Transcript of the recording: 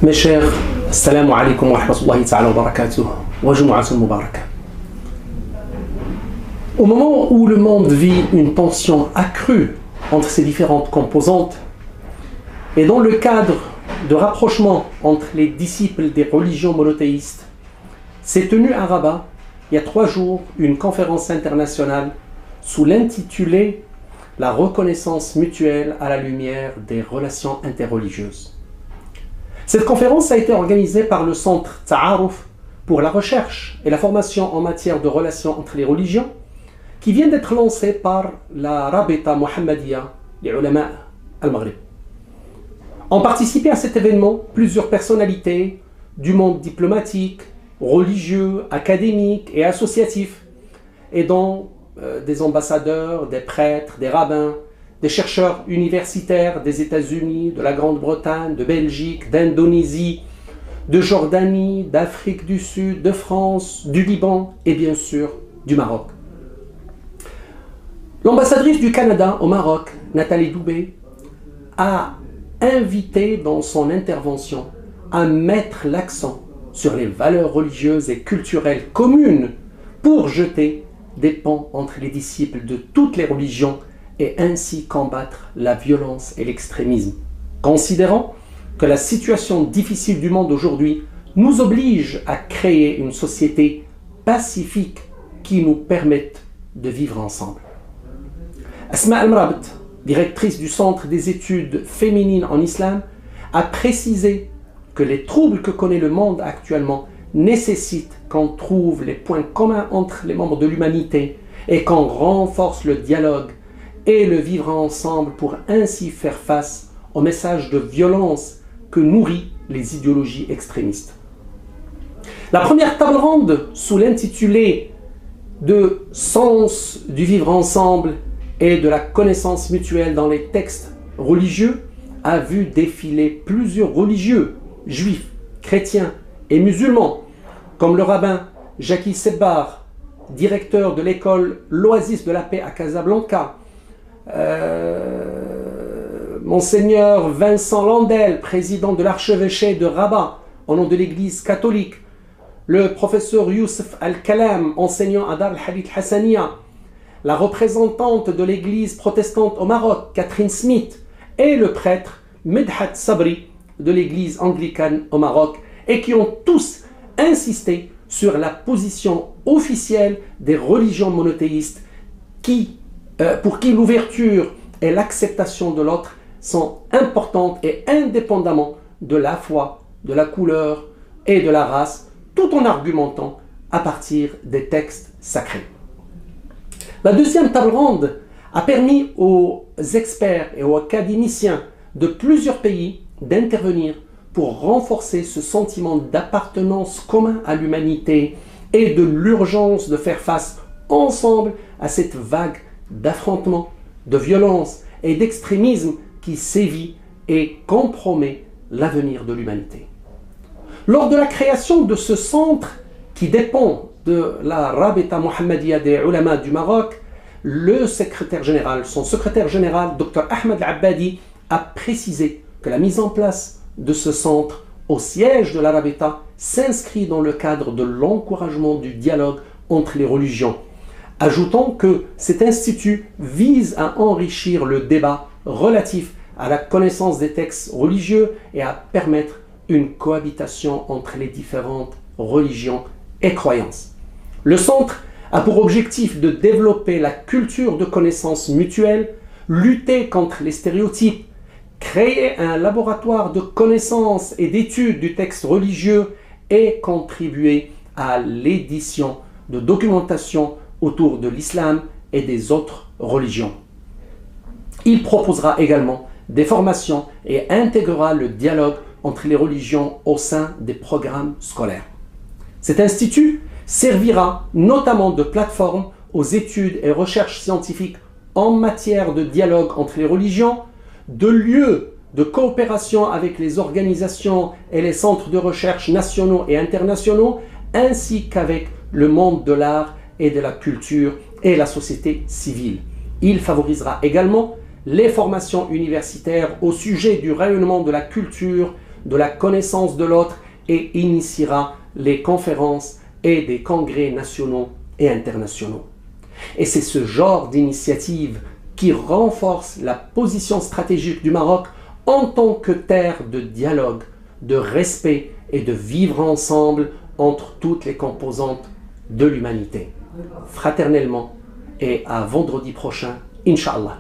Mes chers, assalamu alaikum wa rahmatullahi ta'ala wa barakatuh, wa jumu'atun mubarakah. Au moment où le monde vit une tension accrue entre ses différentes composantes, et dans le cadre de rapprochement entre les disciples des religions monothéistes, s'est tenue à Rabat, il y a 3 jours, une conférence internationale sous l'intitulé « La reconnaissance mutuelle à la lumière des relations interreligieuses ». Cette conférence a été organisée par le Centre Ta'aruf pour la recherche et la formation en matière de relations entre les religions, qui vient d'être lancé par la Rabita Mohammedia, les ulama al-Maghrib. Ont participé à cet événement plusieurs personnalités du monde diplomatique, religieux, académique et associatif, et dont des ambassadeurs, des prêtres, des rabbins, des chercheurs universitaires des États-Unis, de la Grande-Bretagne, de Belgique, d'Indonésie, de Jordanie, d'Afrique du Sud, de France, du Liban et bien sûr du Maroc. L'ambassadrice du Canada au Maroc, Nathalie Doubé, a invité dans son intervention à mettre l'accent sur les valeurs religieuses et culturelles communes pour jeter des ponts entre les disciples de toutes les religions et ainsi combattre la violence et l'extrémisme, considérant que la situation difficile du monde aujourd'hui nous oblige à créer une société pacifique qui nous permette de vivre ensemble. Asma Al-Mrabt, directrice du Centre des études féminines en islam, a précisé que les troubles que connaît le monde actuellement nécessitent qu'on trouve les points communs entre les membres de l'humanité et qu'on renforce le dialogue et le vivre ensemble pour ainsi faire face aux messages de violence que nourrissent les idéologies extrémistes. La première table ronde, sous l'intitulé de Sens du vivre ensemble et de la connaissance mutuelle dans les textes religieux, a vu défiler plusieurs religieux, juifs, chrétiens et musulmans, comme le rabbin Jackie Sebbar, directeur de l'école L'Oasis de la Paix à Casablanca, Monseigneur Vincent Landel, président de l'archevêché de Rabat, au nom de l'église catholique, le professeur Youssef Al-Kalam, enseignant à Dar al-Hadith Hassaniya, la représentante de l'église protestante au Maroc, Catherine Smith, et le prêtre Medhat Sabri de l'église anglicane au Maroc, et qui ont tous insisté sur la position officielle des religions monothéistes pour qui l'ouverture et l'acceptation de l'autre sont importantes et indépendamment de la foi, de la couleur et de la race, tout en argumentant à partir des textes sacrés. La deuxième table ronde a permis aux experts et aux académiciens de plusieurs pays d'intervenir pour renforcer ce sentiment d'appartenance commun à l'humanité et de l'urgence de faire face ensemble à cette vague d'affrontements, de violence et d'extrémisme qui sévit et compromet l'avenir de l'humanité. Lors de la création de ce centre qui dépend de la Rabita Mohammedia des Ulama du Maroc, le secrétaire général, son secrétaire général, Dr Ahmed Al-Abbadi, a précisé que la mise en place de ce centre au siège de la Rabita s'inscrit dans le cadre de l'encouragement du dialogue entre les religions, ajoutant que cet institut vise à enrichir le débat relatif à la connaissance des textes religieux et à permettre une cohabitation entre les différentes religions et croyances. Le centre a pour objectif de développer la culture de connaissance mutuelle, lutter contre les stéréotypes, créer un laboratoire de connaissances et d'études du texte religieux et contribuer à l'édition de documentation autour de l'islam et des autres religions. Il proposera également des formations et intégrera le dialogue entre les religions au sein des programmes scolaires. Cet institut servira notamment de plateforme aux études et recherches scientifiques en matière de dialogue entre les religions, de lieu de coopération avec les organisations et les centres de recherche nationaux et internationaux, ainsi qu'avec le monde de l'art et de la culture et la société civile. Il favorisera également les formations universitaires au sujet du rayonnement de la culture de la connaissance de l'autre et initiera les conférences et des congrès nationaux et internationaux. Et c'est ce genre d'initiative qui renforce la position stratégique du Maroc en tant que terre de dialogue, de respect et de vivre ensemble entre toutes les composantes de l'humanité. Fraternellement et à vendredi prochain, Inch'Allah.